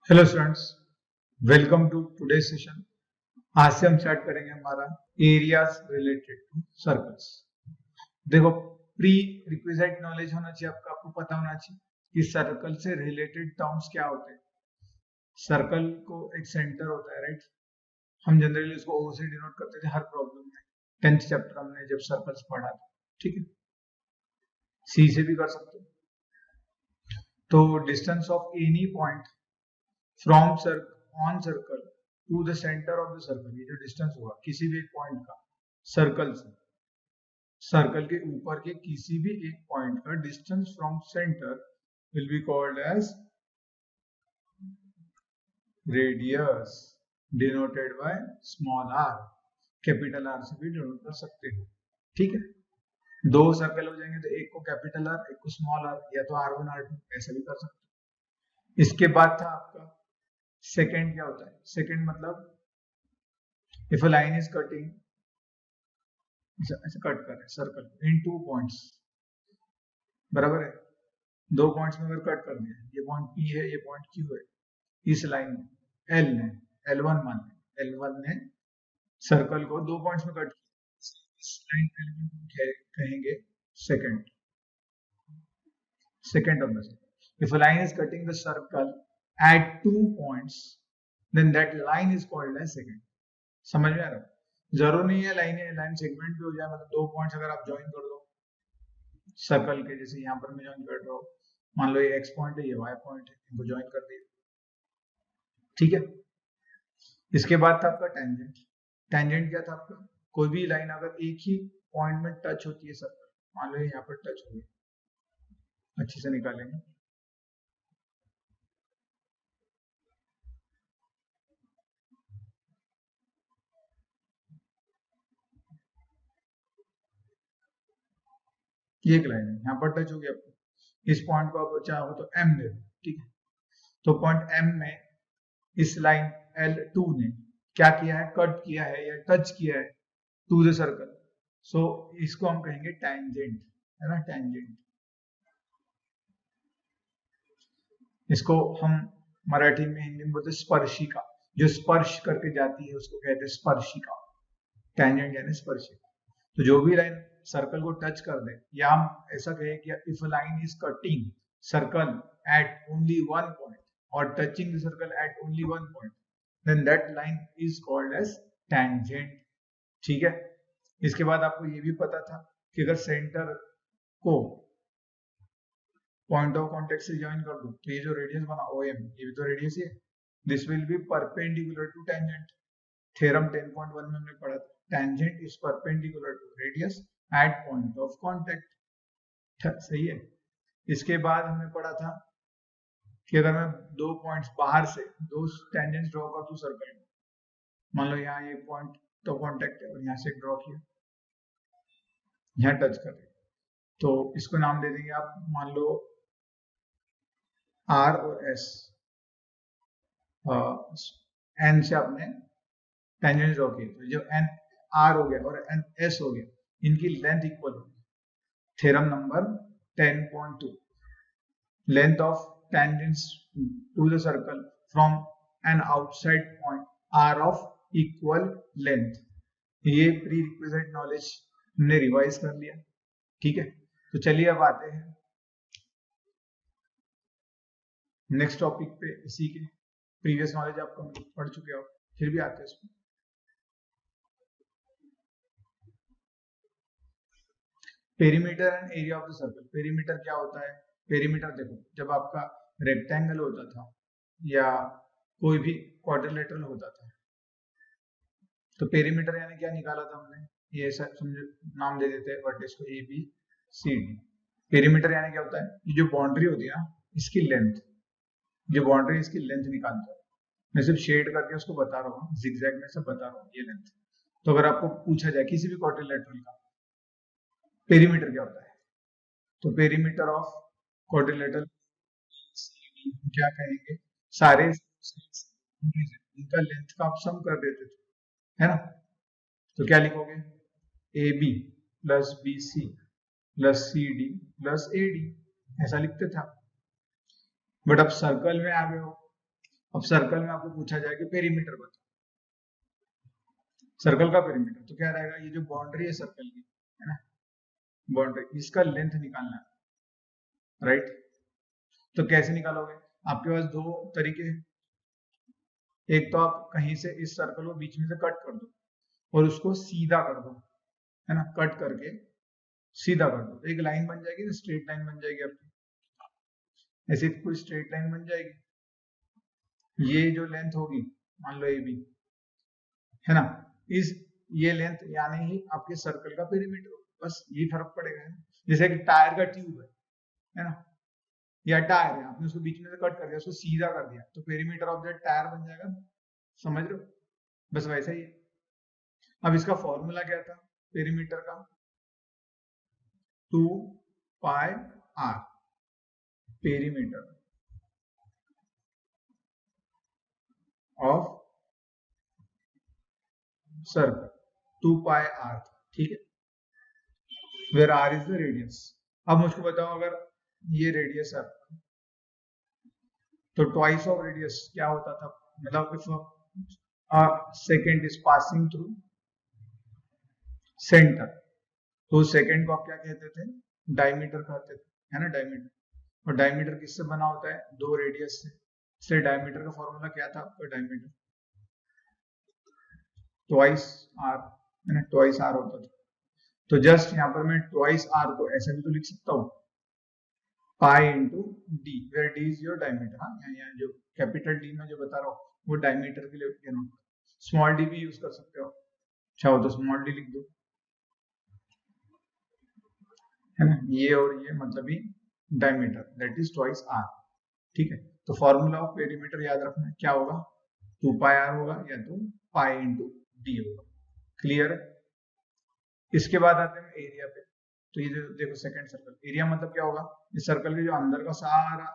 Hello students, welcome to today session. आज से हम स्टार्ट करेंगे हमारा एरियाज रिलेटेड टू सर्कल्स। देखो, प्री रिक्विजिट नॉलेज होना चाहिए आपको पता होना चाहिए कि सर्कल से रिलेटेड टर्म्स क्या होते हैं। सर्कल को एक सेंटर होता है, राइट। हम जनरली उसको ओ से डिनोट करते थे हर प्रॉब्लम में। 10th चैप्टर हमने जब सर्कल्स पढ़ा था, ठीक है। सी से भी कर सकते हो। तो distance of any point from on circle to the centre of the circle, ये जो डिस्टेंस होगा किसी भी एक पॉइंट का सर्कल से, सर्कल के ऊपर के किसी भी एक पॉइंट का distance from centre will be called as radius denoted by small r. Capital r से भी डिनोट कर सकते हो, ठीक है। दो सर्कल हो जाएंगे तो एक को कैपिटल आर, एक को स्मॉल आर, या तो R1 R2 ऐसा भी कर सकते हो। इसके बाद था आपका सेकेंड। क्या होता है सेकेंड? मतलब if a line is cutting, ऐसे कट कर रहे हैं सर्कल इन 2 पॉइंट्स, बराबर है। 2 पॉइंट्स में अगर कट कर दिया, ये पॉइंट P है, ये पॉइंट Q है, इस लाइन में L ने L1 मान लिया, L1 ने सर्कल को 2 पॉइंट्स में कट किया, इस लाइन L1 को कहेंगे secant, secant of the circle. If a line is cutting the circle at 2 points, then that line is called as secant. समझ में आ रहा है? जरूर नहीं है लाइन सेगमेंट भी हो जाए, मतलब 2 पॉइंट्स अगर आप ज्वाइन कर दो सर्कल के, जैसे यहाँ पर मैं ज्वाइन कर रहा हूँ, मान लो ये एक्स पॉइंट है, ये वाई पॉइंट है, इनको ज्वाइन कर दिए, ठीक है। इसके बाद था आपका टेंजेंट। टेंजेंट क्या था आपका? कोई भी लाइन अगर एक ही पॉइंट में टच होती है सर्कल, मान लो यहाँ पर टच हो गई, अच्छे से निकालेंगे, ये एक लाइन है, यहाँ पर टच हो गया आपको, इस पॉइंट को आप चाहो तो M दे दो, ठीक है। तो पॉइंट M में इस लाइन L2 ने क्या किया है? कट किया है या टच किया है टू द सर्कल, सो इसको हम कहेंगे टेंजेंट, है ना, टेंजेंट। इसको हम मराठी में, हिंदी में बोलते स्पर्शिका, जो स्पर्श करके जाती है उसको कहते हैं स्पर्शिका। टेंजेंट यानी स्पर्शिका। तो जो भी लाइन सर्कल को टच कर दे, या हम ऐसा कहें कि if a line is cutting circle at only one point और touching the circle at only one point, then that line is called as tangent, ठीक है। इसके बाद आपको ये भी पता था कि अगर सेंटर को पॉइंट ऑफ कांटेक्ट से ज्वाइन कर दो, तो ये जो रेडियस बना OM, ये भी तो रेडियस ही है, this will be perpendicular to tangent. Theorem 10.1 में हमने पढ़ा था, tangent is perpendicular to radius at point of contact, सही है। इसके बाद हमने पढ़ा था कि अगर मैं 2 पॉइंट्स बाहर से दो टेंजेंट्स ड्रॉ कर दूं सर्कल में, मान लो यहाँ ये पॉइंट तो कांटेक्ट है और यहाँ से ड्रॉ किया, यहाँ टच कर रहे, तो इसको नाम दे देंगे आप, मान लो R और S, N से आपने टेंजेंट ड्रॉ किए, तो जो N R हो गया और N S हो गया, इनकी लेंथ इक्वल होगी। Theorem number 10.2, length of tangents to the circle from an outside point are of equal length. ये प्री रिक्विजिट नॉलेज हमने रिवाइज कर लिया, ठीक है। तो चलिए अब आते हैं नेक्स्ट टॉपिक पे। इसी के प्रीवियस नॉलेज आप पढ़ चुके हो, फिर भी आते हैं इसमें। Perimeter and area of the circle. Perimeter क्या होता है? पेरीमीटर देखो, जब आपका रेक्टेंगल होता था या कोई भी क्वाड्रिलेटरल होता था, तो पेरीमीटर यानी क्या निकाला था हमने, ये ऐसा समझो, नाम दे देते हैं वर्टेक्स को ABCD। पेरीमीटर यानी क्या होता है? ये जो बाउंड्री होती है ना, इसकी लेंथ, जो बाउंड्री इसकी लेंथ निकालता है। मैं सिर्फ शेड करके उसको बता रहा हूँ, जिगजैग में सब बता रहा हूँ, ये लेंथ। तो अगर आपको पूछा जाए किसी भी क्वाड्रिलेटरल का पेरीमीटर क्या होता है, तो पेरीमीटर ऑफ क्वाड्रिलेटरल क्या कहेंगे, सारे इनका लेंथ का आप सम कर देते थे, है ना। तो क्या लिखोगे? AB plus BC plus CD plus AD, ऐसा लिखते थे आप। बट अब सर्कल में आ गए हो, अब सर्कल में आपको पूछा जाए कि पेरीमीटर बताओ, सर्कल का पेरीमीटर, तो क्या रहेगा, ये जो बाउंड्री है सर्कल की, है ना, बाउंड्री, इसका लेंथ निकालना है, राइट। तो कैसे निकालोगे, आपके पास दो तरीके हैं, एक तो आप कहीं से इस सर्कल को बीच में से कट कर दो और उसको सीधा कर दो, है ना, कट करके सीधा कर दो, एक लाइन बन जाएगी ना, स्ट्रेट लाइन बन जाएगी आपकी, ऐसे कोई स्ट्रेट लाइन बन जाएगी। ये जो लेंथ होगी, मान लो ए बी, है ना, इस ये लेंथ यानी ही आपके सर्कल का पेरीमीटर होगा, बस यही फर्क पड़ेगा, है ना। जैसे एक टायर का ट्यूब है ना, या टायर है, आपने उसको बीच में से कट कर दिया, उसको सीधा कर दिया, तो पेरीमीटर ऑफ दैट टायर बन जाएगा, समझ रहे हो, बस वैसा ही है। अब इसका फॉर्मूला क्या था पेरीमीटर का, 2 pi r, perimeter of circle 2 pi r, ठीक है, where r is the radius. अब मुझको बताओ, अगर ये रेडियस है तो ट्वाइस ऑफ रेडियस क्या होता था, मतलब if a second is passing through center, तो सेकंड को आप क्या कहते थे, डायमीटर कहते थे, है ना, डायमीटर। और डायमीटर किससे बना होता है, दो रेडियस से, इसलिए डायमीटर का फॉर्मूला क्या था आपका, डायमीटर ट्वाइस आर, है ना, ट्वाइस आर होता था। तो जस्ट यहाँ पर मैं ट्वाइस आर को ऐसे भी तो लिख सकता हूँ, pi into d, where d is your diameter. हाँ, यहाँ जो कैपिटल डी में जो बता रहा हूँ वो डायमीटर के लिए डिनोट, स्मॉल डी भी यूज कर सकते हो, चाहो तो स्मॉल डी लिख दो, है ना, ये और ये मतलब ही diameter, that is twice r, ठीक है। तो फॉर्मूला ऑफ पेरीमीटर याद रखना है, क्या होगा, 2 पाई आर होगा या तो पाई इंटू डी होगा, क्लियर है। इसके बाद आते हैं एरिया पे, तो ये देखो सेकंड सर्कल, एरिया मतलब क्या होगा, इस सर्कल के जो अंदर का सारा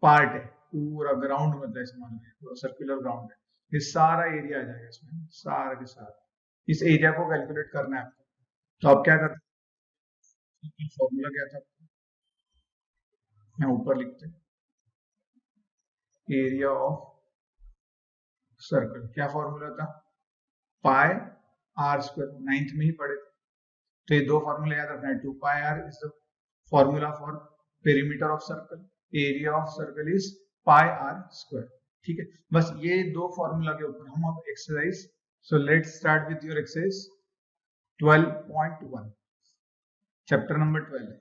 पार्ट है, पूरा ग्राउंड मतलब ऐसे मान लो पूरा सर्कुलर ग्राउंड है, ये सारा एरिया आ जाएगा इसमें, सारा के सारा, इस एरिया को कैलकुलेट करना है आपको। तो आप क्या करते हैं, फॉर्मूला क्या था, यहाँ ऊपर लिखते हैं, एरिया ऑफ सर्कल, क्या फॉर्मूला था, पाई आर स्क्वायर, नाइन्थ में ही पढ़े थे। तो ये दो फॉर्मूला याद रखना है, 2 pi r is the formula for perimeter of circle, area of circle is pi r square, ठीक है। बस ये दो फॉर्मूला के ऊपर हम अब exercise, so let's start with your exercise 12.1, chapter number 12 है,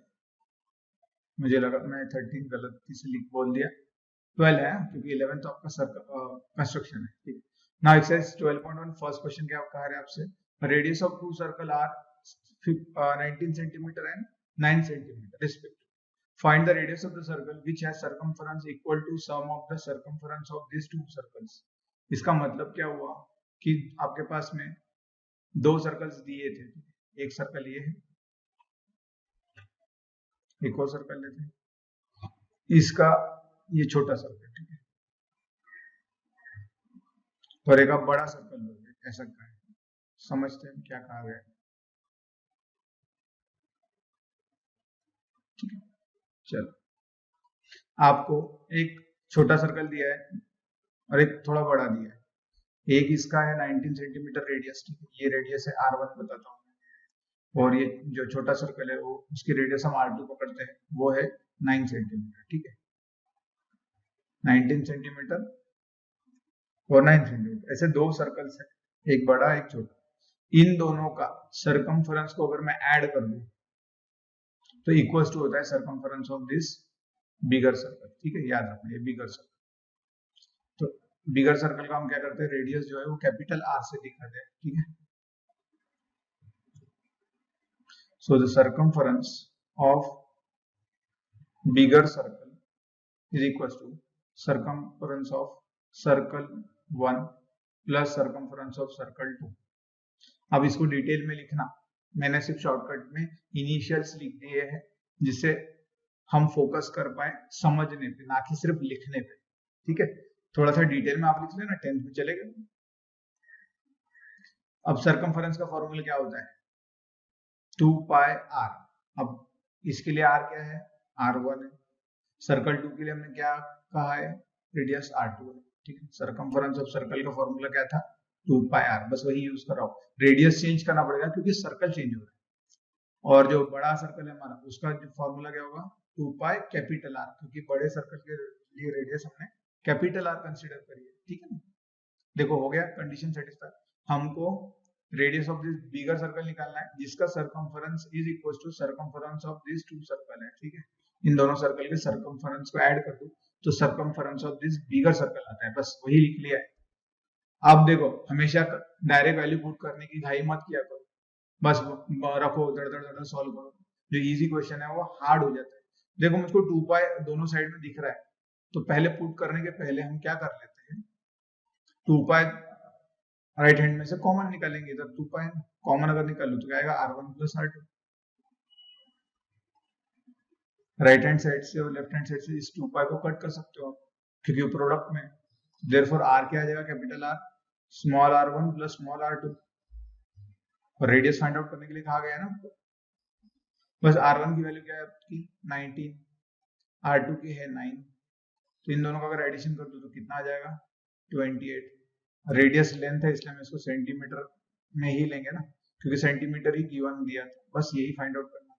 मुझे लगा मैं 13 गलती से लिख बोल दिया, 12 है क्योंकि 11 तो आपका सर्कल कंस्ट्रक्शन है, ठीक है। नाउ एक्सरसाइज 12.1, फर्स्ट क्वेश्चन क्या कह रहे हैं आपसे, radius of two circle are 19 centimeter and 9 centimeter respectively. Find the radius of the circle which has circumference equal to sum of the circumference of these two circles. इसका मतलब क्या हुआ कि आपके पास में दो सर्कल्स दिए थे, एक सर्कल ये है, एक और सर्कल लेते हैं, इसका ये छोटा सर्कल, ठीक है, और एक आप बड़ा सर्कल लोगे, ऐसा क्या है, समझते हैं क्या कहा गया है, ठीक है। चलो, आपको एक छोटा सर्कल दिया है और एक थोड़ा बड़ा दिया है, एक इसका है 19 सेंटीमीटर रेडियस, ठीक है, ये रेडियस है R1 बताता हूँ, और ये जो छोटा सर्कल है वो उसकी रेडियस हम R2 पकड़ते हैं, वो है 9 सेंटीमीटर, ठीक है, 19 सेंटीमीटर और 9 सेंटीमीटर, ऐसे दो सर्कल्स है, एक बड़ा एक छोटा, इन दोनों का सरकमफरेंस को अगर मैं ऐड कर दूं तो इक्वल टू होता है circumference of this bigger circle, ठीक है, याद रखना ये बिगर सर्कल। तो बिगर सर्कल का हम क्या करते हैं, रेडियस जो है वो कैपिटल आर से दिखाते हैं, ठीक है। So the circumference of bigger circle is equal to circumference of circle 1 plus circumference of circle 2। अब इसको डिटेल में लिखना, मैंने सिर्फ शॉर्टकट में इनिशियल्स लिख दिए हैं जिससे हम फोकस कर पाए समझने पे, ना कि सिर्फ लिखने पे, ठीक है। थोड़ा सा डिटेल में आप लिख लेना, 10th में चलेगा। अब सरकमफरेंस का फॉर्मूला क्या होता है, 2 पाई आर, अब इसके लिए आर क्या है, R1 है, सर्कल 2 के लिए हमने क्या कहाँ है, रेडियस r2 है, ठीक है। सरकमफेरेंस ऑफ सर्कल का फॉर्मूला क्या था, 2πr, बस वही यूज कर रहा हूँ। रेडियस चेंज करना पड़ेगा क्योंकि सर्कल चेंज हो रहा है। और जो बड़ा सर्कल है हमारा, उसका जो फॉर्मूला क्या होगा, 2π कैपिटल R, क्योंकि बड़े सर्कल के लिए रेडियस हमने कैपिटल R कंसीडर करी है, ठीक है ना। देखो हो गया, कंडीशन सेटिस्फाई। हमको radius of this bigger circle निकालना है जिसका circumference is equal to circumference of this two circle है, ठीक है। इन दोनों सर्कल के सरकमफेरेंस को ऐड कर दो तो circumference of this bigger circle आता है, बस वही लिख लिया है। अब देखो, हमेशा डायरेक्ट वैल्यू पुट करने की घाई मत किया करो, बस रखो, दड़ दड़ दड़ सॉल्व करो। जो इजी क्वेश्चन है वो हार्ड हो जाता है। देखो मुझको 2π दोनों साइड में दिख रहा है, तो पहले पुट करने के पहले हम क्या कर लेते हैं, 2π राइट हैंड में से कॉमन निकालेंगे, इधर 2π कॉमन अगर निकालो तो क्या आएगा, r1 plus r2। Right hand side से और लेफ्ट हैंड साइड से इस 2π को कट कर सकते हो आप, क्योंकि प्रोडक्ट में। देयरफॉर r क्या आ जाएगा, capital R small r1 plus small r2। और रेडियस फाइंड आउट करने के लिए कहा गया है ना, बस r1 की वैल्यू क्या है आपकी 19, r2 की है 9, तो इन दोनों का अगर एडिशन कर दो तो कितना आ जाएगा 28। रेडियस लेंथ है इसलिए हम इसको सेंटीमीटर में ही लेंगे ना, क्योंकि सेंटीमीटर ही गिवन दिया था, बस यही फाइंड आउट करना था।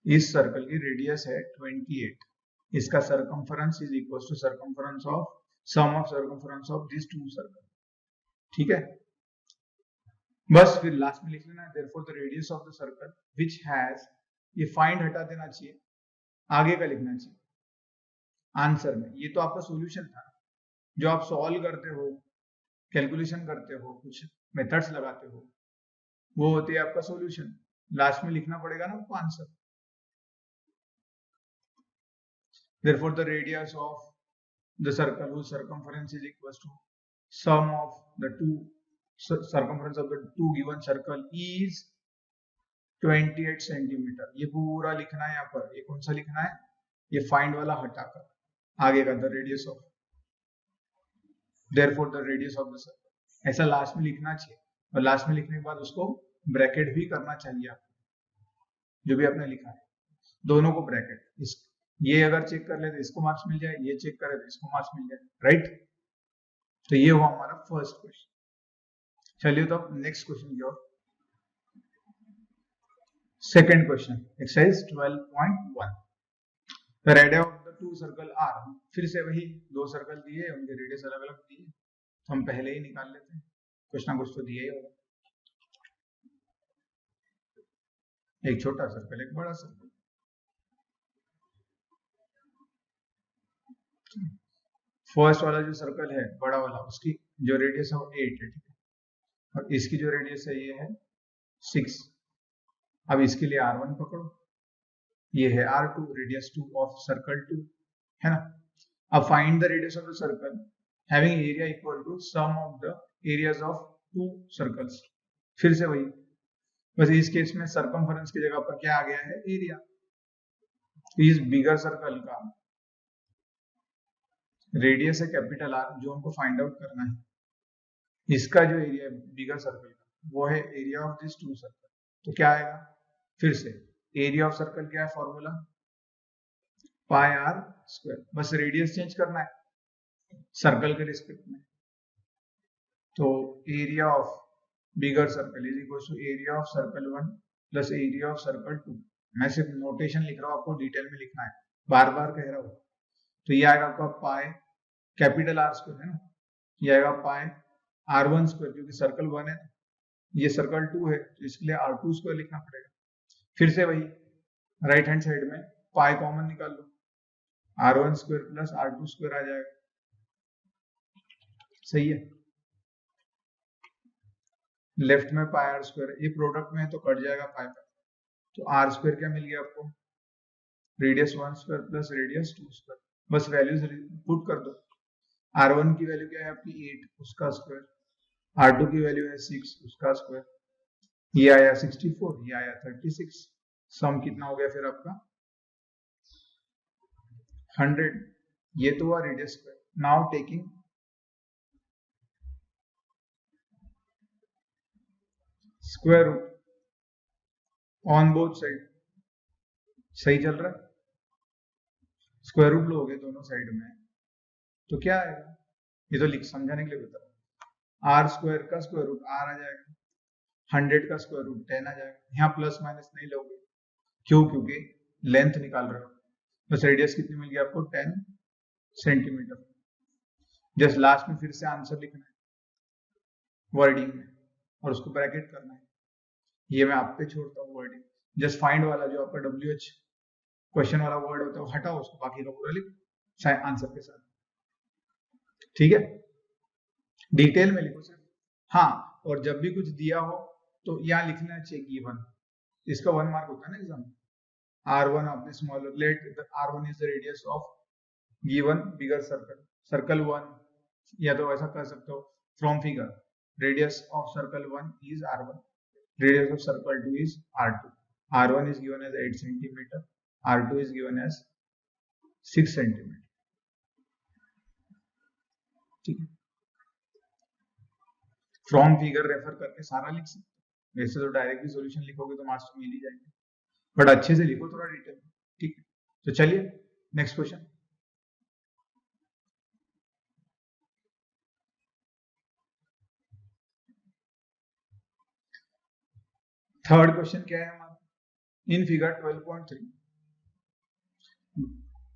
इस सर्कल की रेडियस है 28, इसका circumference is equal to circumference of sum of circumference of this two circle, ठीक है। बस फिर लास्ट में लिख लेना है, therefore the radius of the circle which has, ये फाइंड हटा देना चाहिए, आगे का लिखना चाहिए आंसर में। ये तो आपका सॉल्यूशन था, जो आप सॉल्व करते हो, कैलकुलेशन करते हो, कुछ मेथड्स लगाते हो, वो होती है आपका सॉल्यूशन। लास्ट में लिखना पड़ेगा ना आपको answer. Therefore the radius of the circle whose circumference is equal to sum of the two circumference of the two given circle is 28 centimetre. ये पूरा लिखना है यहाँ पर। ये कौन सा लिखना है, ये फाइंड वाला हटाकर आगे का the radius of, therefore the radius of the circle, ऐसा लास्ट में लिखना चाहिए। और लास्ट में लिखने के बाद उसको ब्रैकेट भी करना चाहिए आपको, जो भी आपने लिखा है दोनों को ब्रैकेट। इस ये अगर चेक कर ले तो इसको मार्क्स मिल जाए, ये चेक करे तो इसको मार्क्स मिल जाए, राइट। तो ये हुआ हमारा फर्स्ट क्वेश्चन। चलिए तो अब नेक्स्ट क्वेश्चन की ओर। Second question, exercise 12.1, the radius of the two circle are. फिर से वही दो सर्कल दिए, उनके रेडियस अलग अलग दिए, तो हम पहले ही निकाल लेते हैं, कुछ ना कुछ तो दिया ही होगा। एक छोटा सर्कल, एक बड़ा सर्कल। फर्स्ट वाला जो सर्कल है बड़ा वाला, उसकी जो रेडियस है वो 8 है, ठीक है। और इसकी जो रेडियस है ये है 6। अब इसके लिए r1 पकड़ो, ये है r2, रेडियस 2 ऑफ सर्कल 2, है ना। अब find the radius of the circle having area equal to sum of the areas of two circles. फिर से वही, बस इस केस में सरकमफेरेंस की जगह पर क्या आ गया है, एरिया। इस बिगर सर्कल का रेडियस है कैपिटल R, जो हमको फाइंड आउट करना है। इसका जो एरिया है बिगर सर्कल का, वो है area of this two circle. तो क्या आएगा, फिर से एरिया ऑफ सर्कल क्या है फॉर्मूला, पाई r स्क्वायर। बस रेडियस चेंज करना है सर्कल के रिस्पेक्ट में। तो area of bigger circle is equal to area of circle 1 plus area of circle 2। मैं सिर्फ नोटेशन लिख रहा हूँ, आपको डिटेल में लिखना है, बार बार कह रहा हूँ। तो ये आएगा आपका पाई कैपिटल R स्क्वायर, है ना। ये आएगा पाई r1 स्क्वायर, क्योंकि सर्कल 1 है, ये सर्कल 2 है, तो इसके लिए r2 स्क्वायर लिखना पड़ेगा। फिर से वही राइट हैंड साइड में पाई कॉमन निकाल लो, r1 square plus r2 square आ जाएगा, सही है। लेफ्ट में पाई r स्क्वायर, ये प्रोडक्ट में है तो कट जाएगा पाई पर, तो r स्क्वायर क्या मिल गया आपको, radius 1 square plus radius 2 square. बस वैल्यूज पुट कर दो। r1 की वैल्यू क्या है आपकी 8, उसका स्क्वायर। r2 की वैल्यू है 6, उसका स्क्वायर। ये आया 64, ये आया 36। सम कितना हो गया फिर आपका 100। ये तो हुआ radius square. Now taking square root on both side, सही चल रहा है। स्क्वायर रूट लोगे दोनों साइड में तो क्या आएगा, ये तो लिख समझाने के लिए बता रहा हूँ। आर स्क्वायर का स्क्वायर रूट आर आ जाएगा, 100 का स्क्वायर रूट 10 आ जाएगा। यहाँ प्लस माइनस नहीं लोगे, क्यों? क्योंकि लेंथ निकाल रहे हो। बस रेडियस कितनी मिल गई आपको, 10 सेंटीमीटर। जस्ट लास्ट में फिर से आंसर लिखना है वर्डिंग में और उसको ब्रैकेट करना है। ये मैं आप पे छोड़ता हूँ वर्डिंग। जस्ट फाइंड वाला जो आपका WH क्वेश्चन वाला वर्ड होता है वो हटाओ, उसको बाकी का पूरा लिख आंसर के साथ, ठीक है? डिटेल में लिखो सिर्फ। हाँ, और जब भी कुछ दिया हो तो यहाँ लिखना चाहिए गिवन। इसका 1 मार्क होता है ना एग्जाम। R1 आपने small let R1 is the radius of given bigger circle, circle 1, या तो ऐसा कर सकते हो from figure, radius of circle 1 is R1, radius of circle 2 is R2. R1 is given as 8 centimeter, R2 is given as 6 centimeter. ठीक है, from figure refer करके सारा लिख सकते। वैसे तो डायरेक्ट भी सॉल्यूशन लिखोगे तो मार्क्स तो मिल ही जाएंगे, बट अच्छे से लिखो थोड़ा डिटेल, ठीक है? तो चलिए नेक्स्ट क्वेश्चन। थर्ड क्वेश्चन क्या है हमारा? In figure 12.3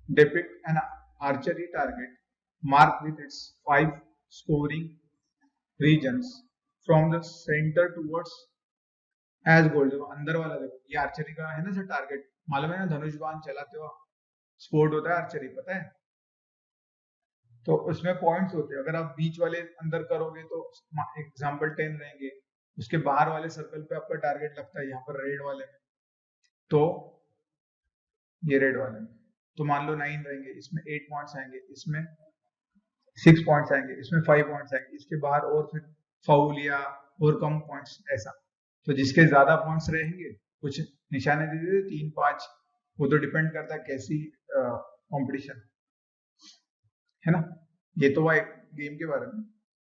depict an archery target marked with its 5 scoring regions from the center towards as goal। देखो अंदर वाला, देखो ये आर्चरी का है ना सर टारगेट, मालूम है ना, धनुष बाण चलाते हो स्पोर्ट होता है आर्चरी, पता है? तो उसमें पॉइंट्स होते हैं। अगर आप बीच वाले अंदर करोगे तो एग्जाम्पल 10 रहेंगे, उसके बाहर वाले सर्कल पे आपका टारगेट लगता है यहाँ पर रेड वाले में, तो ये रेड वाले में तो मान लो 9 रहेंगे, इसमें 8 पॉइंट्स आएंगे, इसमें 6 पॉइंट्स आएंगे, इसमें 5 पॉइंट्स आएंगे, इसके बाहर और फिर फाउल या और कम पॉइंट्स ऐसा। तो जिसके ज्यादा पॉइंट्स रहेंगे, कुछ निशाने दे देते 3 5, वो तो डिपेंड करता है कैसी कंपटीशन है ना। ये तो भाई गेम के बारे में।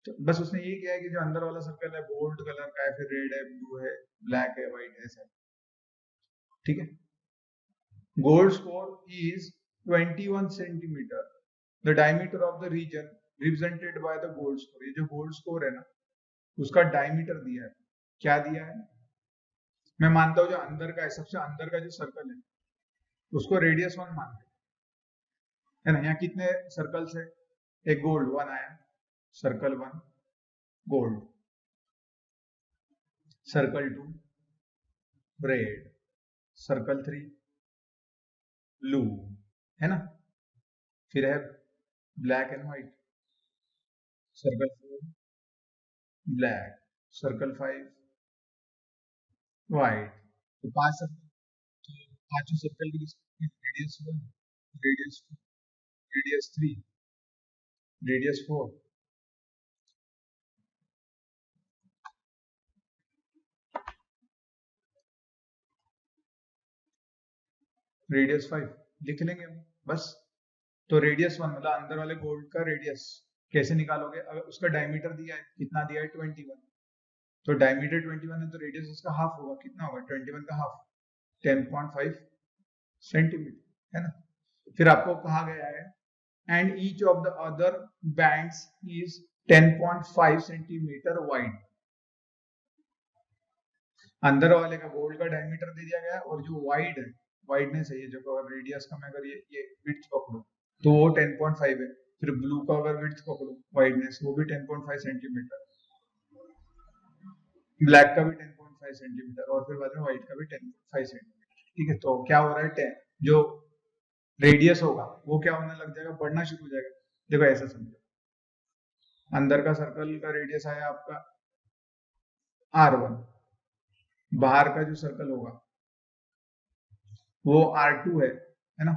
तो बस उसने ये किया है कि जो अंदर वाला सर्कल है गोल्ड कलर का है, फिर रेड है, ब्लू है, ब्लैक है, व्हाइट है, ऐसा, ठीक है? Gold score is 21 centimetre, the diameter of the region represented by the gold score. ये जो गोल्ड स्कोर है ना, उसका डायमीटर दिया है। क्या दिया है? मैं मानता हूं जो अंदर का है, सबसे अंदर का जो सर्कल है उसको रेडियस 1 मानते हैं, है ना? यहाँ कितने सर्कल्स है? एक गोल्ड 1 आया, circle 1 gold, circle 2 red, circle 3 blue, है ना? फिर है black and white, circle 4 black, circle 5 white. तो 5 सर्कल, तो पांचों सर्कल की radius 1, radius 2, radius 3, radius 4, radius 5 लिख लेंगे हम बस। तो रेडियस 1 मतलब अंदर वाले गोल्ड का रेडियस कैसे निकालोगे? अगर उसका डायमीटर दिया है, कितना दिया है? 21, तो डायमीटर 21 है तो रेडियस उसका हाफ होगा, कितना होगा? 21 का हाफ, 10.5 सेंटीमीटर, है ना? फिर आपको कहा गया है and each of the other bands is 10.5 centimetre wide. अंदर वाले का गोल्ड का डायमीटर दे दिया गया और जो वाइड है, वाइडनेस है, ये जो रेडियस का मैं अगर ये विड्थ पकड़ू तो वो 10.5 है। फिर ब्लू का अगर विड्थ पकड़ू, वाइडनेस, वो भी 10.5 सेंटीमीटर, ब्लैक का भी 10.5 सेंटीमीटर और फिर बाद में व्हाइट का भी 10.5 सेंटीमीटर, ठीक है? तो क्या हो रहा है, 10 जो रेडियस होगा वो क्या होने लग जाएगा, बढ़ना शुरू हो जाएगा। देखो ऐसा समझो, अंदर का सर्कल का रेडियस आया आपका R1, बाहर का जो सर्कल होगा वो R2 है ना?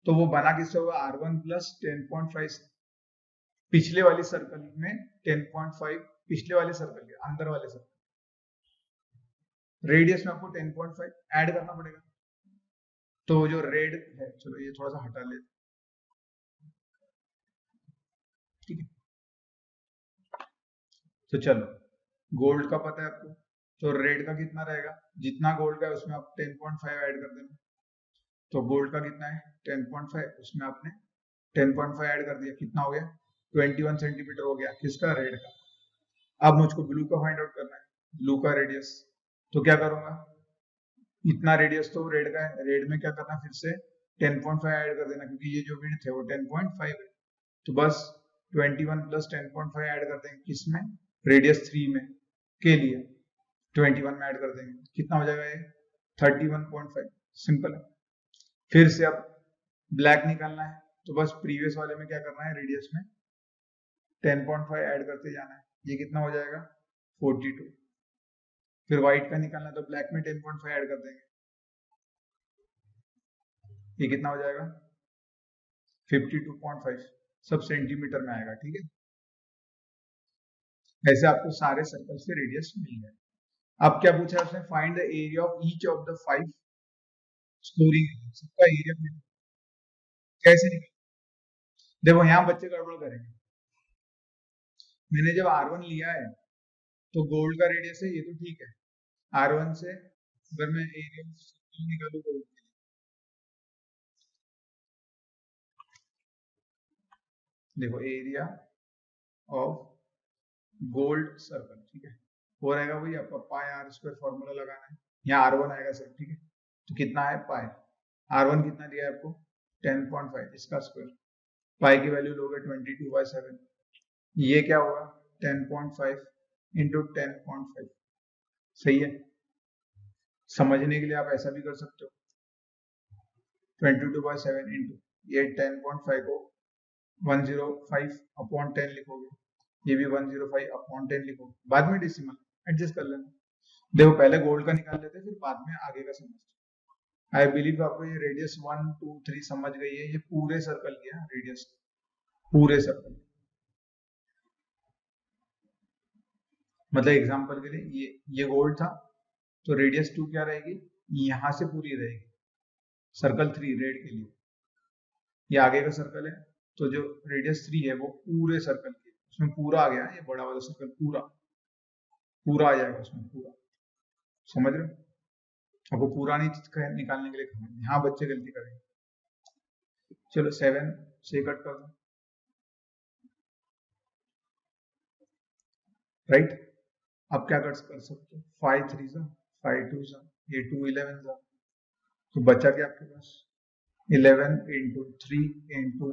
तो वो बना किससे होगा? R1 प्लस 10.5, पिछले वाली सर्कल में 10.5, पिछले वाले सर्कल के अंदर वाले सर्कल, रेडियस में आपको 10.5 ऐड करना पड़ेगा। तो जो रेड है, चलो ये थोड़ा सा हटा लेते, ठीक है? तो चलो गोल्ड का पता है आपको, तो रेड का कितना रहेगा? जितना गोल्ड का है उसमें आप 10.5 ऐड कर देना, तो गोल्ड का कितना है 10.5, उसमें आपने 10.5 ऐड कर दिया, कितना हो गया 21 सेंटीमीटर हो गया, किसका रेड का। अब मुझको ब्लू का फाइंड आउट करना है, ब्लू का रेडियस। तो क्या करूंगा, इतना रेडियस तो रेड का है, रेड में क्या करना फिर से 10.5 ऐड कर देना, क्योंकि ये जो विड्थ है वो 10.5 है। तो बस 21 प्लस 10.5 ऐड कर देंगे, किसमें रेडियस 3 में के लिए 21 में ऐड कर देंगे, कितना हो जाएगा ये 31.5। सिंपल है। फिर से अब ब्लैक निकालना है, तो बस प्रीवियस वाले में क्या करना है, रेडियस में 10.5 ऐड करते जाना है, ये कितना हो जाएगा 42। फिर व्हाइट का निकालना है, तो ब्लैक में 10.5 ऐड कर देंगे, ये कितना हो जाएगा 52.5, सब सेंटीमीटर में आएगा। ठीक है, ऐसे आपको सारे सर्कल से रेडियस मिल गए। अब क्या पूछा है उसने, find the area of each of the 5 scoring, सबका एरिया कैसे निकाल। देखो यहाँ बच्चे गड़बड़ करेंगे, मैंने जब R1 लिया है तो गोल्ड का रेडियस है, ये तो ठीक है, R1 से अगर मैं एरिया निकालू गोल्ड, देखो एरिया ऑफ गोल्ड सर्कल, ठीक है, वो रहेगा वही आपका पाई आर स्क्वायर, फॉर्मूला लगाना है, यहाँ R1 आएगा सर, ठीक है, तो कितना है पाई, R1 कितना दिया है आपको 10.5, इसका स्क्वायर, पाई की वैल्यू लोगे 22/7, ये क्या होगा 10.5 इंटू 10.5, सही है। समझने के लिए आप ऐसा भी कर सकते हो, 22/7 इंटू ये 10.5 को 105/10 लिखोगे, ये भी 105/10 लिखोगे, बाद में डेसिमल एडजस्ट कर लेना। देखो पहले गोल्ड का निकाल लेते फिर बाद में आगे का समझते। आई बिलीव आपको ये रेडियस 1 2 3 समझ गई है, ये पूरे सर्कल की है रेडियस, पूरे सर्कल, मतलब एग्जांपल के लिए ये गोल्ड था, तो रेडियस 2 क्या रहेगी, यहां से पूरी रहेगी, सर्कल 3 रेड के लिए, ये आगे का सर्कल है, तो जो रेडियस 3 है वो पूरे सर्कल की, उसमें पूरा आ गया, ये बड़ा वाला सर्कल पूरा पूरा आ जाएगा उसमें पूरा, समझ रहे हो। आपको पूरा नहीं निकालने के लिए कहना, यहाँ बच्चे गलती करेंगे। चलो 7 से कट कर दो, राइट। अब क्या कर सकते हो, 5 3 सा 5 2 सा, ये 2 11 सा, तो बचा क्या आपके पास 11 इंटू 3 इंटू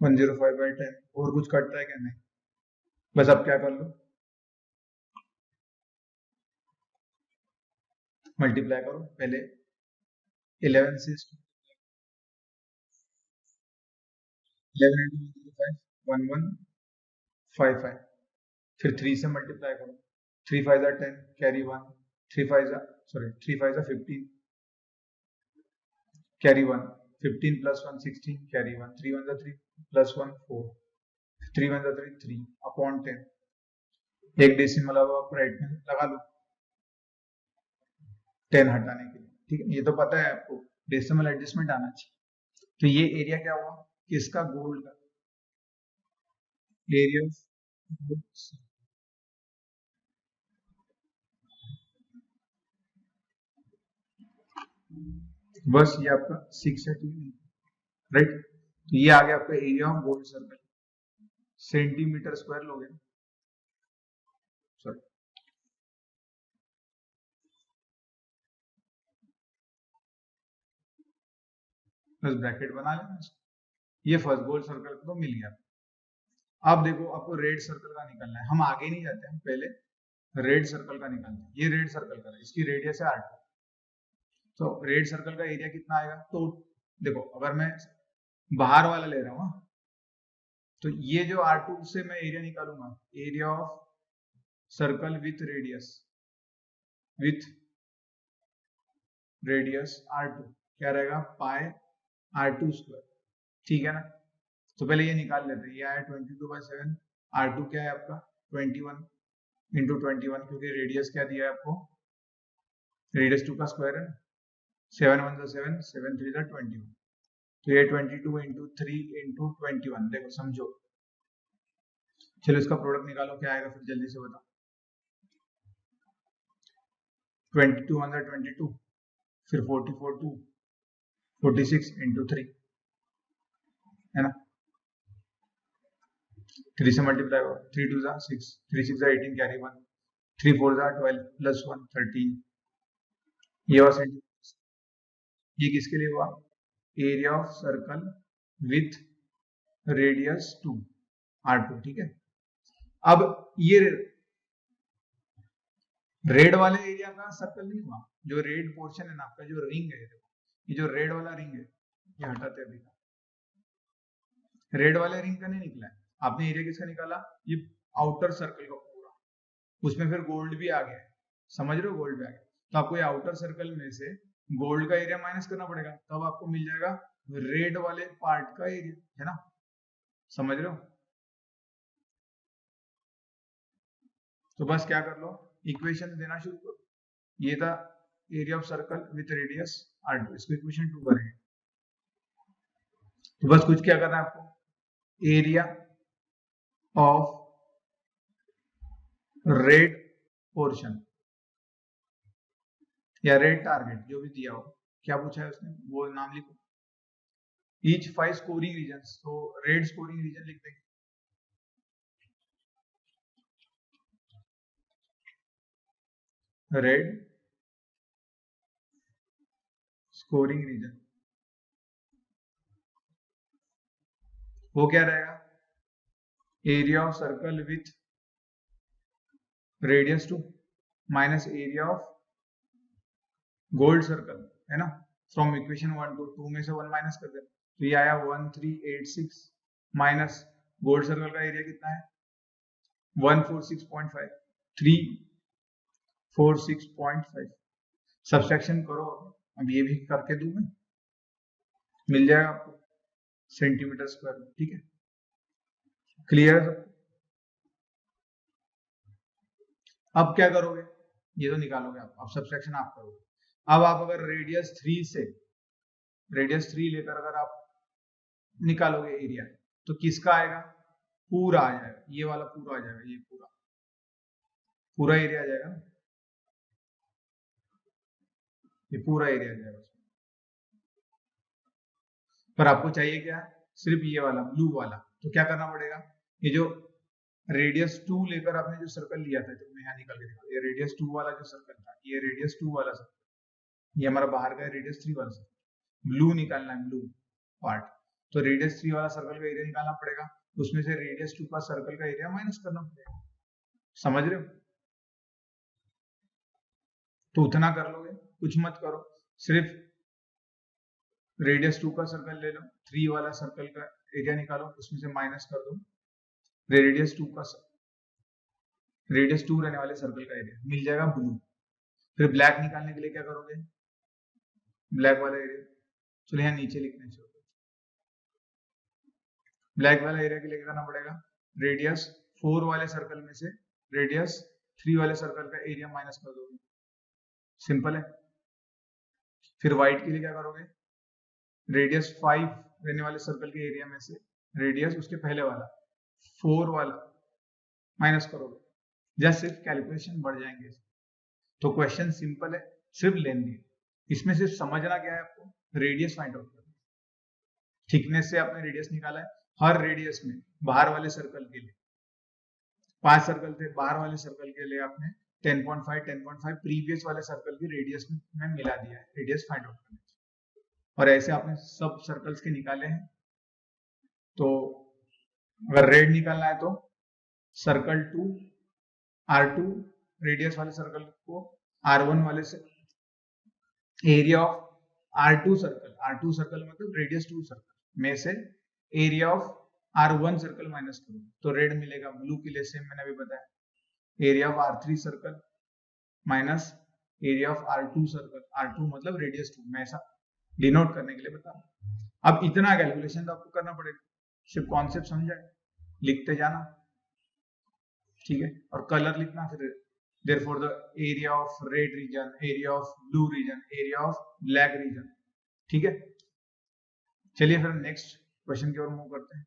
105/10, और कुछ कटता है क्या, नहीं। बस अब क्या कर लो, मल्टीप्लाई करो, पहले 11 से 11 इंटू 1155, फिर 3 से मल्टीप्लाई करो, 3 5 जा 10 कैरी 1, 3 5 जा सॉरी 3 5 जा 15 कैरी 1, 15 प्लस 1 16 कैरी 1, 3 1 जा 3 प्लस 1 4, 3 1 जा 3 3 अपॉन 10, एक डेसिमल अब आप राइट में लगा लो 10 हटाने के लिए, ठीक है, ये तो पता है आपको डेसिमल एडजस्टमेंट आना चाहिए। तो ये एरिया क्या हुआ, किसका, गोल्ड का, एरिया बस ये आपका 6 है, ठीक है, राइट। तो ये आ गया आपका area of gold circle, centimetre square लोगे, सॉरी बस ब्रैकेट बना लेना, ये फर्स्ट गोल्ड सर्कल तो मिल गया। अब देखो आपको रेड सर्कल का निकालना है, हम आगे नहीं जाते, हम पहले रेड सर्कल का निकालते हैं, ये रेड सर्कल का है, इसकी रेडियस है 8, तो रेड सर्कल का एरिया कितना आएगा, तो देखो अगर मैं बाहर वाला ले रहा हूँ, तो ये जो R2 से मैं एरिया निकालूंगा, area of circle with radius R2 क्या रहेगा, पाई R2 स्क्वायर, ठीक है ना। तो पहले ये निकाल लेते हैं, ये आया 22/7, R2 क्या है आपका 21 इंटू 21, क्योंकि रेडियस क्या दिया है आपको, रेडियस 2 का स्क्वायर है, 7 1 जा 7 7 3 जा 21, तो ये 22 इंटू 3 इंटू 21, देखो समझो, चलो इसका प्रोडक्ट निकालो, क्या आएगा फिर जल्दी से बताओ, 22 1 जा 22, फिर 44 2 46 into 3 है ना, 3 से मल्टीप्लाई होगा, 3 2 जा 6, 3 6 जा 18 कैरी 1, 3 4 जा 12 प्लस 1 13, ये और सेंटीमीटर। ये किसके लिए हुआ? Area of circle with radius 2 R2, ठीक है। अब ये रेड वाले एरिया का सर्कल नहीं हुआ, जो रेड पोर्शन है ना आपका, जो रिंग है, देखो ये जो रेड वाला रिंग है, ये हटाते हैं अभी, रेड वाले रिंग का नहीं निकला है, आपने एरिया किसका निकाला? ये आउटर सर्कल का पूरा, उसमें फिर गोल्ड भी आ गया है, समझ रहे हो, गोल्ड भी आ गया, तो आपको ये आउटर सर्कल में से गोल्ड का एरिया माइनस करना पड़ेगा, तब आपको मिल जाएगा रेड वाले पार्ट का एरिया, है ना, समझ रहे हो। तो बस क्या कर लो, इक्वेशन देना शुरू करो, ये था area of circle with radius R2, इसको इक्वेशन 2 करेंगे। तो बस कुछ क्या करना है आपको, एरिया ऑफ रेड पोर्शन या रेड टारगेट जो भी दिया हो, क्या पूछा है उसने वो नाम लिखो, ईच 5 स्कोरिंग रीजन, तो रेड स्कोरिंग रीजन लिख देंगे, रेड स्कोरिंग रीजन, वो क्या रहेगा, area of circle with radius 2 minus area of gold circle, है ना, फ्रॉम इक्वेशन 1 to 2 में से 1 माइनस कर देना, तो ये आया 1386 माइनस गोल्ड सर्कल का एरिया कितना है 146.5, 346.5, सब्सट्रैक्शन करो, अब ये भी करके दूं मैं, मिल जाएगा आपको सेंटीमीटर स्क्वायर में, ठीक है, क्लियर है सबको। अब क्या करोगे, ये तो निकालोगे आप, अब सब्सट्रैक्शन आप करोगे, अब आप अगर रेडियस 3 लेकर अगर आप निकालोगे एरिया, तो किसका आएगा, पूरा आ जाएगा, ये वाला पूरा आ जाएगा, ये पूरा एरिया आ जाएगा, ये पूरा एरिया आ जाएगा, पर आपको चाहिए क्या, सिर्फ ये वाला ब्लू वाला, तो क्या करना पड़ेगा, ये जो रेडियस 2 लेकर आपने जो सर्कल लिया था, तो मैं यहाँ निकल के दिखा, ये रेडियस 2 वाला जो सर्कल था, ये रेडियस 2 वाला सर्कल, ये हमारा बाहर का रेडियस 3 वाला सर्कल, ब्लू निकालना है, ब्लू पार्ट, तो रेडियस 3 वाला सर्कल का एरिया निकालना पड़ेगा, उसमें से रेडियस 2 का सर्कल का एरिया माइनस करना पड़ेगा, समझ रहे हो, तो उतना कर लोगे, कुछ मत करो, सिर्फ रेडियस 2 का सर्कल ले लो, 3 वाला सर्कल का एरिया निकालो, उसमें से माइनस कर दो रेडियस 2 रहने वाले सर्कल का एरिया, मिल जाएगा ब्लू। फिर ब्लैक निकालने के लिए क्या करोगे, ब्लैक वाला एरिया, चलो यहाँ नीचे लिखने से, ब्लैक वाला एरिया के लिए क्या करना पड़ेगा, रेडियस 4 वाले सर्कल में से रेडियस 3 वाले सर्कल का एरिया माइनस कर दोगे, सिंपल है। फिर व्हाइट के लिए क्या करोगे, रेडियस 5 रहने वाले सर्कल के एरिया में से रेडियस उसके पहले वाला 4 वाला माइनस करोगे, जस्ट सिर्फ कैलकुलेशन बढ़ जाएंगे, तो क्वेश्चन सिंपल है, सिर्फ लेंथ दी, इसमें सिर्फ समझना क्या है आपको, रेडियस फाइंड आउट करना, थिकनेस से आपने रेडियस निकाला है, हर रेडियस में बाहर वाले सर्कल के लिए 5 सर्कल थे, बाहर वाले सर्कल के लिए आपने 10.5 प्रीवियस वाले सर्कल की रेडियस में मिला दिया है, रेडियस फाइंड आउट करने, और ऐसे आपने सब सर्कल्स के निकाले हैं। तो अगर रेड निकालना है तो सर्कल 2 R2 रेडियस वाले सर्कल को R1 वाले से एरिया ऑफ R2 सर्कल मतलब रेडियस 2 सर्कल में से area of R1 circle minus करो, तो रेड मिलेगा, ब्लू के लिए सेम मैंने अभी बताया, area of R3 circle minus area of R2 circle, R2 मतलब रेडियस 2, मैं ऐसा डिनोट करने के लिए बता रहा हूं। अब इतना कैलकुलेशन तो आपको करना पड़ेगा, सिर्फ कॉन्सेप्ट समझा, लिखते जाना, ठीक है, और कलर लिखना, फिर therefore the area of red region, area of blue region, area of black region, ठीक है। चलिए फिर नेक्स्ट क्वेश्चन की ओर मूव करते हैं।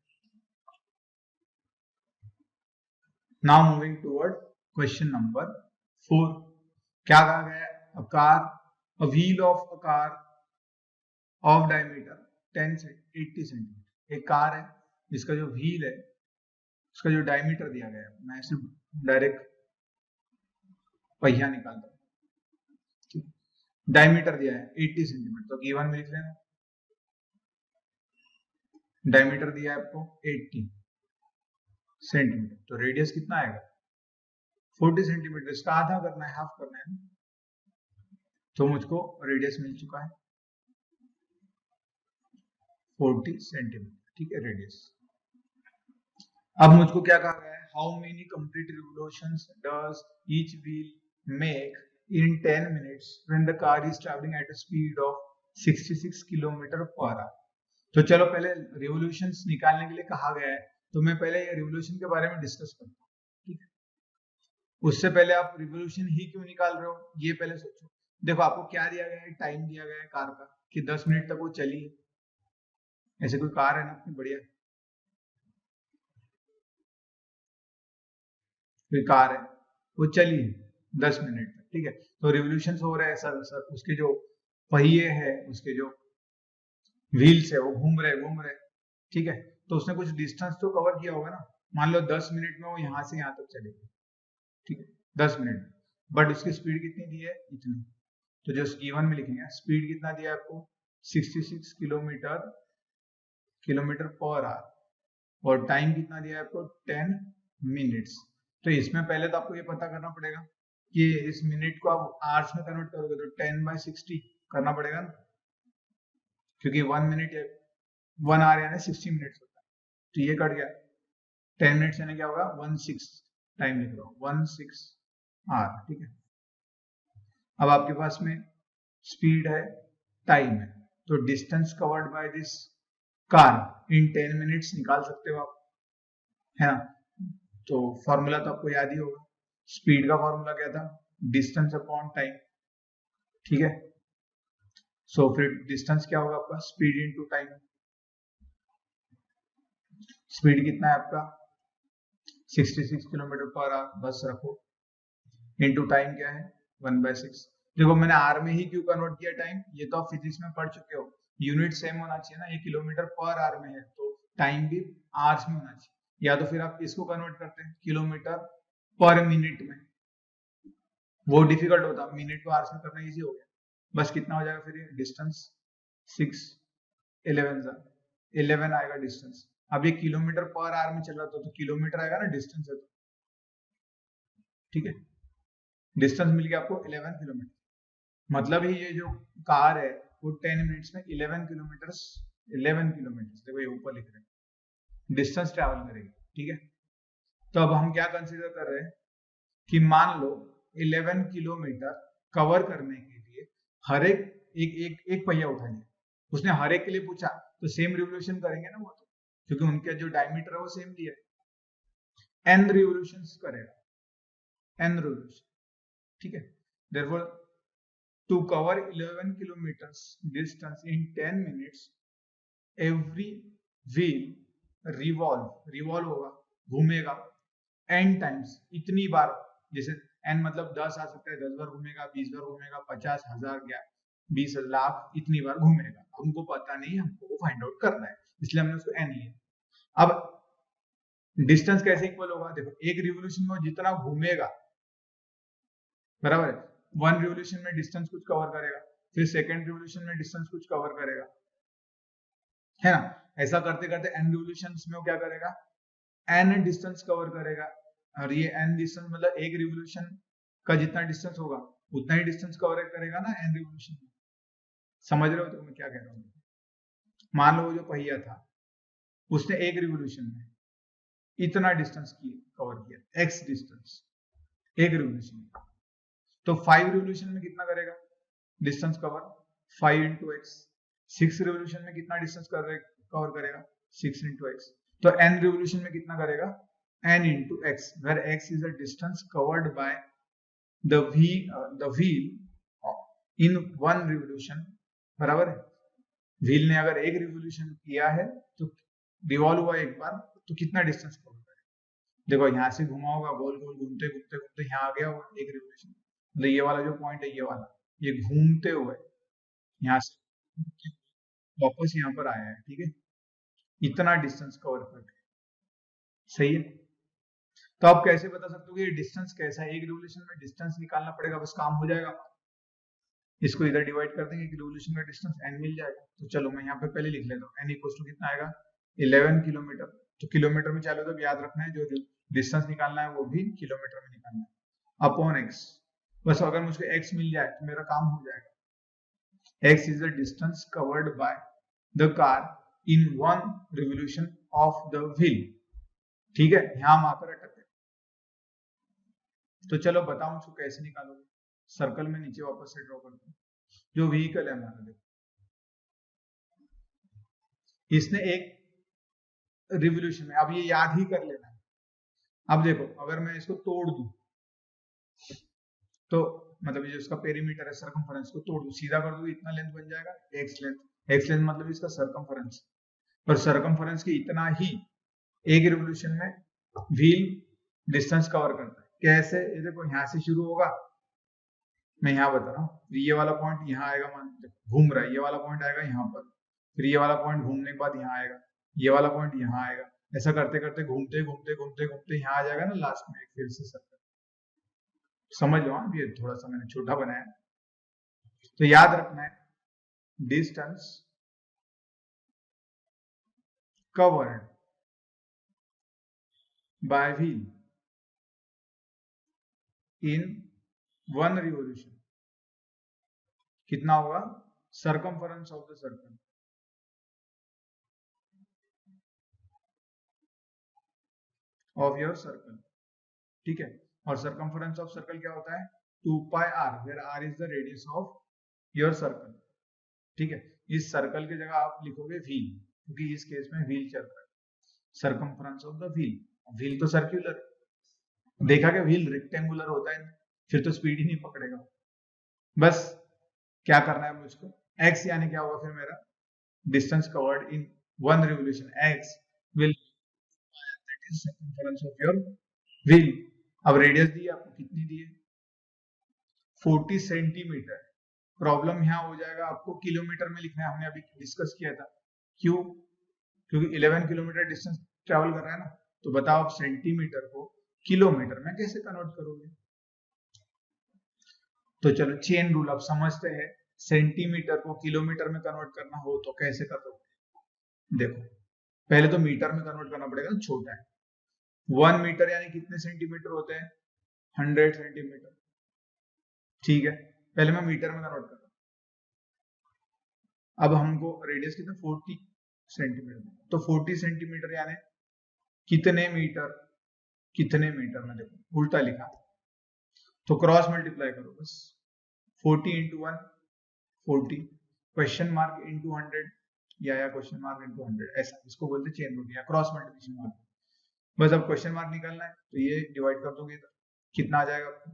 Now moving toward question number 4, क्या कहा गया है, a car, a wheel of a car of diameter 80 centimetre. एक कार है जिसका जो व्हील है उसका जो डायमीटर दिया गया है, मैं सिर्फ डायरेक्ट पहिया निकालता हूँ, डायमीटर दिया है 80 सेंटीमीटर, तो गिवन में लिख लेना। डायमीटर दिया है आपको 80 सेंटीमीटर, तो रेडियस कितना आएगा 40 सेंटीमीटर। इसका आधा करना है, हाफ करना है, तो मुझको रेडियस मिल चुका है 40 सेंटीमीटर। ठीक है, रेडियस। अब मुझको क्या कहा गया है, how many complete revolutions does each wheel make in 10 minutes when the car is travelling at a speed of 66 kilometre per hour. तो चलो पहले रिवोल्यूशंस निकालने के लिए कहा गया है, तो मैं पहले ये रिवोल्यूशन के बारे में डिस्कस करता हूँ। ठीक है, उससे पहले आप रिवोल्यूशन ही क्यों निकाल रहे हो ये पहले सोचो। देखो आपको क्या दिया गया है, टाइम दिया गया है कार का कि 10 मिनट तक वो चली है। ऐसे कोई कार है ना अपनी बढ़िया, कोई कार है वो चली है 10 मिनट तक, ठीक है, तो रिवोल्यूशन हो रहा है सर, उसके जो पहिए है, उसके जो व्हील्स है वो घूम रहे, ठीक है, तो उसने कुछ डिस्टेंस तो कवर किया होगा ना। मान लो 10 मिनट में वो यहाँ से यहाँ तक चलेगी, ठीक है, 10 मिनट में, बट उसकी स्पीड कितनी दी है, इतनी। तो जो गिवन में लिखेंगे स्पीड कितना दिया है आपको 66 किलोमीटर पर आवर, और टाइम कितना दिया है आपको 10 मिनट्स। तो इसमें पहले तो आपको ये पता करना पड़ेगा कि इस मिनट को आप आवर्स में कन्वर्ट करोगे तो 10/60 करना पड़ेगा ना, क्योंकि 1 मिनट 1 आवर यानी 60 मिनट्स होता है, तो ये कट गया। 10 मिनट्स यानी क्या होगा 16 टाइम लिख रहा हूँ 16 आवर, ठीक है। अब आपके पास में स्पीड है, टाइम है, तो distance covered by this car in 10 minutes निकाल सकते हो आप, है ना। तो फॉर्मूला तो आपको याद ही होगा, स्पीड का फॉर्मूला क्या था, डिस्टेंस अपॉन टाइम, ठीक है। सो फिर डिस्टेंस क्या होगा आपका, स्पीड इनटू टाइम। स्पीड कितना है आपका 66 किलोमीटर पर आवर, बस रखो, इनटू टाइम क्या है 1/6। देखो मैंने आर में ही क्यों कन्वर्ट किया टाइम, ये तो आप फिजिक्स में पढ़ चुके हो, यूनिट सेम होना चाहिए ना, ये किलोमीटर पर आवर में है तो टाइम भी आवर्स में होना चाहिए, या तो फिर आप इसको कन्वर्ट करते हैं किलोमीटर पर मिनट में, वो डिफिकल्ट होता, मिनट को आवर्स में करना इजी हो गया। बस कितना हो जाएगा फिर ये डिस्टेंस 6 11 आएगा डिस्टेंस। अब ये किलोमीटर पर आवर में चल रहा था तो किलोमीटर आएगा ना, डिस्टेंस है तो, ठीक है, डिस्टेंस मिल गया आपको 11 किलोमीटर। मतलब ही ये जो कार है वो 10 मिनट्स में 11 किलोमीटर, देखो ये ऊपर लिख रहे हैं डिस्टेंस ट्रैवल करेगी, ठीक है। तो अब हम क्या कंसीडर कर रहे हैं कि मान लो 11 किलोमीटर कवर करने के लिए हर एक एक पहिया उठा लिया, उसने हर एक के लिए पूछा, तो सेम रिवोल्यूशन करेंगे ना वो, तो क्योंकि उनका जो डायमीटर है वो सेम दिया है, n रिवोल्यूशंस करेगा, n रिवोल्यूशन, ठीक है। therefore to cover 11 kilometers distance in 10 minutes every wheel revolve होगा, घूमेगा n times, इतनी बार, जैसे n मतलब 10 आ सकता है, 10 बार घूमेगा, 20 बार घूमेगा, 50,000 क्या 20 लाख, इतनी बार घूमेगा। हमको पता नहीं, हमको फाइंड आउट करना है, इसलिए हमने उसको n लिया। अब डिस्टेंस कैसे इक्वल होगा, देखो एक रिवोल्यूशन में जितना घूमेगा, बराबर है, 1 रिवोल्यूशन में डिस्टेंस कुछ कवर करेगा, फिर सेकेंड रिवोल्यूशन में डिस्टेंस कुछ कवर करेगा, है ना। ऐसा करते करते n रिवोल्यूशंस में वो क्या करेगा, n डिस्टेंस कवर करेगा, और ये n डिस्टेंस मतलब एक रिवोल्यूशन का जितना डिस्टेंस होगा उतना ही डिस्टेंस कवर करेगा ना n रिवोल्यूशन में। समझ रहे हो तो मैं क्या कह रहा हूँ। मान लो वो जो पहिया था उसने एक रिवोल्यूशन में इतना डिस्टेंस कवर किया, x डिस्टेंस एक रिवोल्यूशन में, तो 5 रिवोल्यूशन में कितना करेगा distance cover, 5 into x. 6 revolution में कितना डिस्टेंस कवर करेगा 6 इंटू एक्स। तो n रिवोल्यूशन में कितना करेगा n into x, where x is the distance covered by the wheel in 1 revolution, बराबर है। व्हील ने अगर एक रिवोल्यूशन किया है तो रिवॉल्व हुआ एक बार, तो कितना डिस्टेंस कवर करेगा, देखो यहाँ से घुमा होगा, गोल गोल घूमते घूमते घूमते यहाँ आ गया होगा एक रिवोल्यूशन, मतलब ये वाला जो पॉइंट है, ये वाला, ये घूमते हुए यहाँ से वापस यहाँ पर आया है, ठीक है, इतना डिस्टेंस कवर करके, सही है। तो आप कैसे बता सकते हो कि ये डिस्टेंस कैसा है? एक रिवोल्यूशन में डिस्टेंस निकालना पड़ेगा, बस काम हो जाएगा। इसको इधर डिवाइड कर देंगे, एक रिवोल्यूशन का डिस्टेंस n मिल जाएगा। तो चलो मैं यहाँ पे पहले लिख लेता हूँ, n इक्वल टू कितना आएगा 11 किलोमीटर। तो किलोमीटर में चालू तब याद रखना है, जो डिस्टेंस निकालना है वो भी किलोमीटर में निकालना है, अपॉन x। बस अगर मुझको x मिल जाए तो मेरा काम हो जाएगा। x is the distance covered by the car in one revolution of the wheel, ठीक है, यहाँ हम आकर अटक गए। तो चलो बताओ उसको कैसे निकालोगे। सर्कल में नीचे वापस से ड्रॉ करते हैं, जो व्हीकल है हमारा, देखो इसने एक रिवोल्यूशन में, अब ये याद ही कर लेना है। अब देखो अगर मैं इसको तोड़ दूं तो मतलब ये जो इसका पेरीमीटर है, सरकमफेरेंस को तोड़ दूं, सीधा कर दूं, इतना लेंथ बन जाएगा एक्स लेंथ। एक्स लेंथ मतलब इसका सरकमफेरेंस, और सरकमफेरेंस के इतना ही एक रिवोल्यूशन में व्हील डिस्टेंस कवर करता है। कैसे? ये देखो यहाँ से शुरू होगा, मैं यहाँ बता रहा हूँ, ये वाला पॉइंट यहाँ आएगा, मान घूम रहा है, ये वाला पॉइंट आएगा यहाँ पर, फिर ये वाला पॉइंट घूमने के बाद यहाँ आएगा, ये वाला पॉइंट यहाँ आएगा, ऐसा करते करते घूमते घूमते घूमते घूमते यहाँ आ जाएगा ना लास्ट में एक फिर से सर्कल। समझ लो, ये थोड़ा सा मैंने छोटा बनाया। तो याद रखना है, distance covered bye wheel in one revolution कितना होगा? Circumference of the circle of your circle, ठीक है। और सरकमफेरेंस ऑफ सर्कल क्या होता है? 2 pi r, where r is the radius of your circle, ठीक है। इस सर्कल की जगह आप लिखोगे व्हील, क्योंकि इस केस में व्हील चल रहा है। Circumference of the wheel, wheel तो सर्कुलर, देखा क्या व्हील रेक्टेंगुलर होता है, फिर तो स्पीड ही नहीं पकड़ेगा। बस क्या करना है मुझको, x यानी क्या होगा फिर मेरा distance covered in one revolution, x will that is circumference of your wheel. अब रेडियस दी आपको, कितनी दी है? 40 सेंटीमीटर। प्रॉब्लम यहाँ हो जाएगा, आपको किलोमीटर में लिखना है, हमने अभी डिस्कस किया था। क्यों? क्योंकि 11 किलोमीटर डिस्टेंस ट्रेवल कर रहा है ना। तो बताओ आप सेंटीमीटर को किलोमीटर में कैसे कन्वर्ट करोगे? तो चलो चेन रूल अब समझते हैं, सेंटीमीटर को किलोमीटर में कन्वर्ट करना हो तो कैसे करोगे। देखो पहले तो मीटर में कन्वर्ट करना पड़ेगा, छोटा है। 1 मीटर यानी कितने सेंटीमीटर होते हैं? 100 सेंटीमीटर, ठीक है। पहले मैं मीटर में कन्वर्ट कर रहा हूं। अब हमको रेडियस कितना? 40 सेंटीमीटर, तो 40 सेंटीमीटर यानी कितने मीटर? कितने मीटर में, देखो उल्टा लिखा, तो क्रॉस मल्टीप्लाई करो बस, 40 इंटू 1 40, क्वेश्चन मार्क इंटू 100 या क्वेश्चन मार्क इंटू 100, ऐसा इसको बोलते चेन रूल या क्रॉस मल्टीप्लिकेशन मार्क। बस अब क्वेश्चन मार्क निकालना है, तो ये डिवाइड कर दोगे तो कितना आ जाएगा आपको?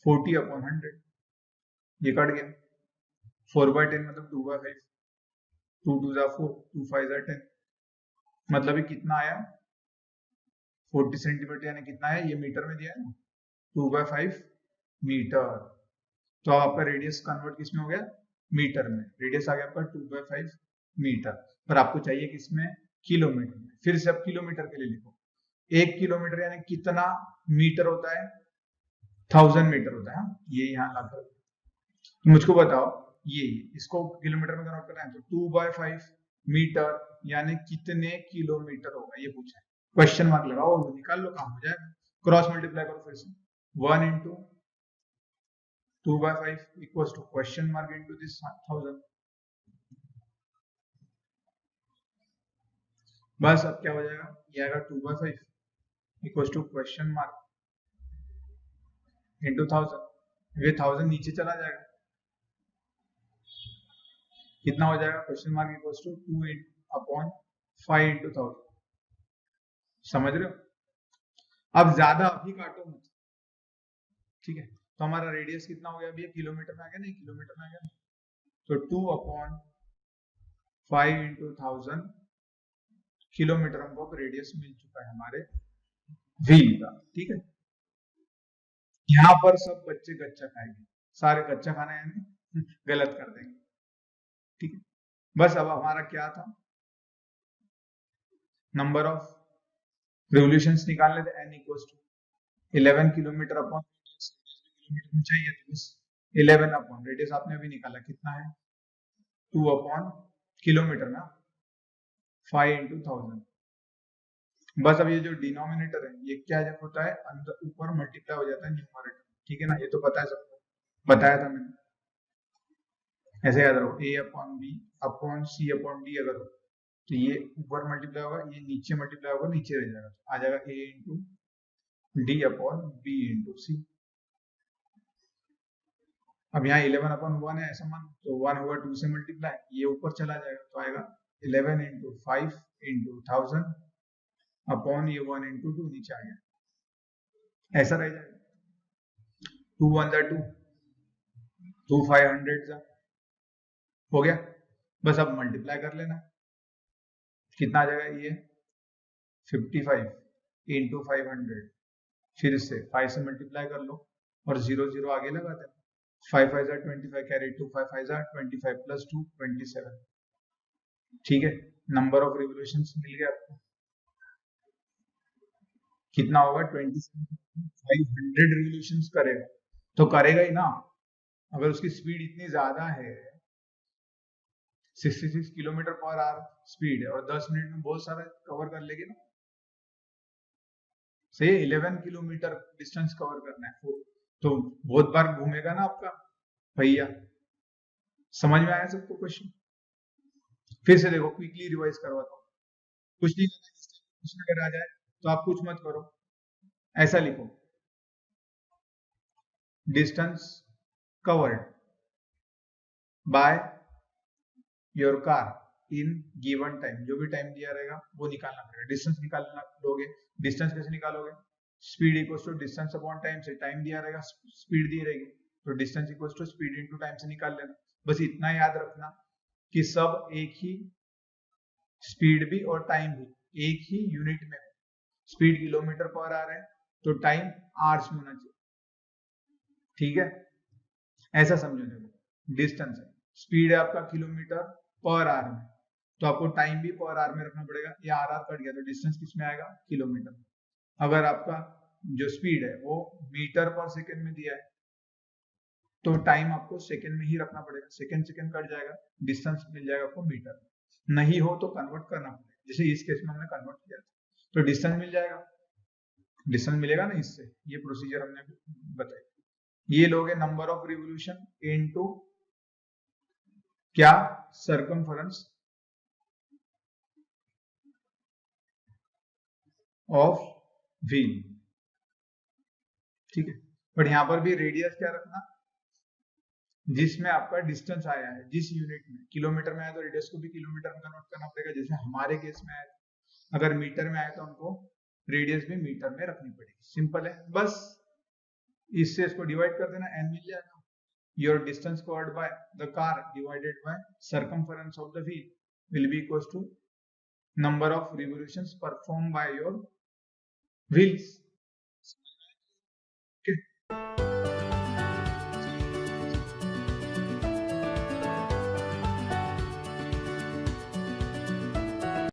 40 अपॉन 100, ये कट गया। 4/10 मतलब 2/5, 2 2 जा 4, 2 5 जा 10, मतलब ये कितना आया? 40 सेंटीमीटर यानी कितना है? ये मीटर में दिया है ना, 2/5 मीटर। तो अब आपका रेडियस कन्वर्ट किसमें हो गया? मीटर में। रेडियस आ गया आपका 2/5 मीटर, पर आपको चाहिए किसमें? किलोमीटर में। फिर से अब किलोमीटर के लिए लिखो, 1 किलोमीटर यानी कितना मीटर होता है? 1000 मीटर होता है। ये यहाँ लाकर मुझको बताओ, ये इसको किलोमीटर में कन्वर्ट करना है, तो 2/5 मीटर यानी कितने किलोमीटर होगा, ये पूछा है। क्वेश्चन मार्क लगाओ और निकाल लो, काम हो जाएगा। क्रॉस मल्टीप्लाई करो फिर से, 1 into 2/5 equals to question mark into this 1000। बस अब क्या हो जाएगा? ये आएगा 2/5 equals to question mark into 1000। ये 1000 नीचे चला जाएगा, कितना हो जाएगा? Question mark equals to 2 upon 5 into 1000। समझ रहे हो? अब ज्यादा अभी काटो मत, ठीक है। तो हमारा रेडियस कितना हो गया अभी? किलोमीटर में आ गया, नहीं किलोमीटर में आ गया, तो 2 अपॉन 5 इंटू 1000 किलोमीटर हमको अब रेडियस मिल चुका है हमारे व्हील का, ठीक है। यहाँ पर सब बच्चे कच्चा खाएंगे, सारे कच्चा खाना यानी गलत कर देंगे। ठीक है, बस अब हमारा क्या था, नंबर ऑफ रिवोल्यूशंस निकालने थे, n equals to 11 kilometre upon kilometre में चाहिए, तो बस 11 अपॉन रेडियस आपने अभी निकाला कितना है 2 अपॉन किलोमीटर ना 5 into 1000। बस अब ये जो डिनोमिनेटर है ये क्या होता है, अंदर ऊपर मल्टीप्लाई हो जाता है न्यूमरेटर, ठीक है ना, ये तो पता है सबको, बताया था मैंने। ऐसे याद रखो a upon b upon c upon d अगर हो तो ये ऊपर मल्टीप्लाई होगा, ये नीचे मल्टीप्लाई होगा, नीचे रह जाएगा, आ जाएगा a into d upon b into c. अब यहाँ 11 अपॉन 1 है ऐसा मान, तो 1 होगा 2 से मल्टीप्लाई, ये ऊपर चला जाएगा तो आएगा 11 इंटू 5 इंटू 1000 अपॉन ये 1 इंटू 2 नीचे आ गया, ऐसा रह जाएगा। 2 1 जा 2, 2 500 जा, हो गया। बस अब मल्टीप्लाई कर लेना, कितना आ जाएगा ये 55 इंटू 500, फिर इससे 5 से मल्टीप्लाई कर लो और 0 0 आगे लगा देना, 5 5 जा 25 कैरी 2 5 5 जा 25 प्लस 2 27। ठीक है, नंबर ऑफ रिवोल्यूशंस मिल गया आपको, कितना होगा 27,500 रिवोल्यूशंस करेगा, तो करेगा ही ना, अगर उसकी स्पीड इतनी ज्यादा है 66 किलोमीटर पर आवर स्पीड है और 10 मिनट में बहुत सारा कवर कर लेगी ना, सही है, 11 किलोमीटर डिस्टेंस कवर करना है तो बहुत बार घूमेगा ना आपका भैया। समझ में आया सबको क्वेश्चन? फिर से देखो, क्विकली रिवाइज करवाता हूँ, कुछ नहीं करना, इस टाइप क्वेश्चन अगर आ जाए तो आप कुछ मत करो, ऐसा लिखो distance covered by your car in given time, जो भी टाइम दिया रहेगा वो निकालना पड़ेगा, डिस्टेंस निकालना लोगे, डिस्टेंस कैसे निकालोगे, speed equals to distance upon time से, टाइम दिया रहेगा स्पीड दी रहेगी तो distance equals to speed into time से निकाल लेना। बस इतना याद रखना कि सब एक ही स्पीड भी और टाइम भी एक ही यूनिट में है, स्पीड किलोमीटर पर आवर है तो टाइम आवर्स में होना चाहिए, ठीक है, ऐसा समझो। देखो डिस्टेंस है, स्पीड है आपका किलोमीटर पर आवर में, तो आपको टाइम भी पर आवर में रखना पड़ेगा, ये आर आर कट गया तो डिस्टेंस किसमें आएगा किलोमीटर। अगर आपका जो स्पीड है वो मीटर पर सेकेंड में दिया है तो टाइम आपको सेकेंड में ही रखना पड़ेगा, सेकेंड सेकेंड कट जाएगा, डिस्टेंस मिल जाएगा आपको मीटर, नहीं हो तो कन्वर्ट करना पड़ेगा, जैसे इस केस में हमने कन्वर्ट किया था तो डिस्टेंस मिल जाएगा, डिस्टेंस मिलेगा ना इससे, ये प्रोसीजर हमने बताया। ये लोगे नंबर ऑफ रिवोल्यूशन इनटू क्या सर्कमफरेंस ऑफ व्हील, ठीक है, बट यहां पर भी रेडियस क्या रखना, जिसमें आपका डिस्टेंस आया है, जिस यूनिट में, किलोमीटर में आया तो रेडियस को भी किलोमीटर में कन्वर्ट करना पड़ेगा, जैसे हमारे केस में आया, अगर मीटर में आया तो हमको रेडियस भी मीटर में रखनी पड़ेगी, सिंपल है, बस इससे इसको डिवाइड कर देना, n मिल जाएगा, your distance covered by the car divided by circumference of the wheel will be equals to number of revolutions performed by your wheels। Okay?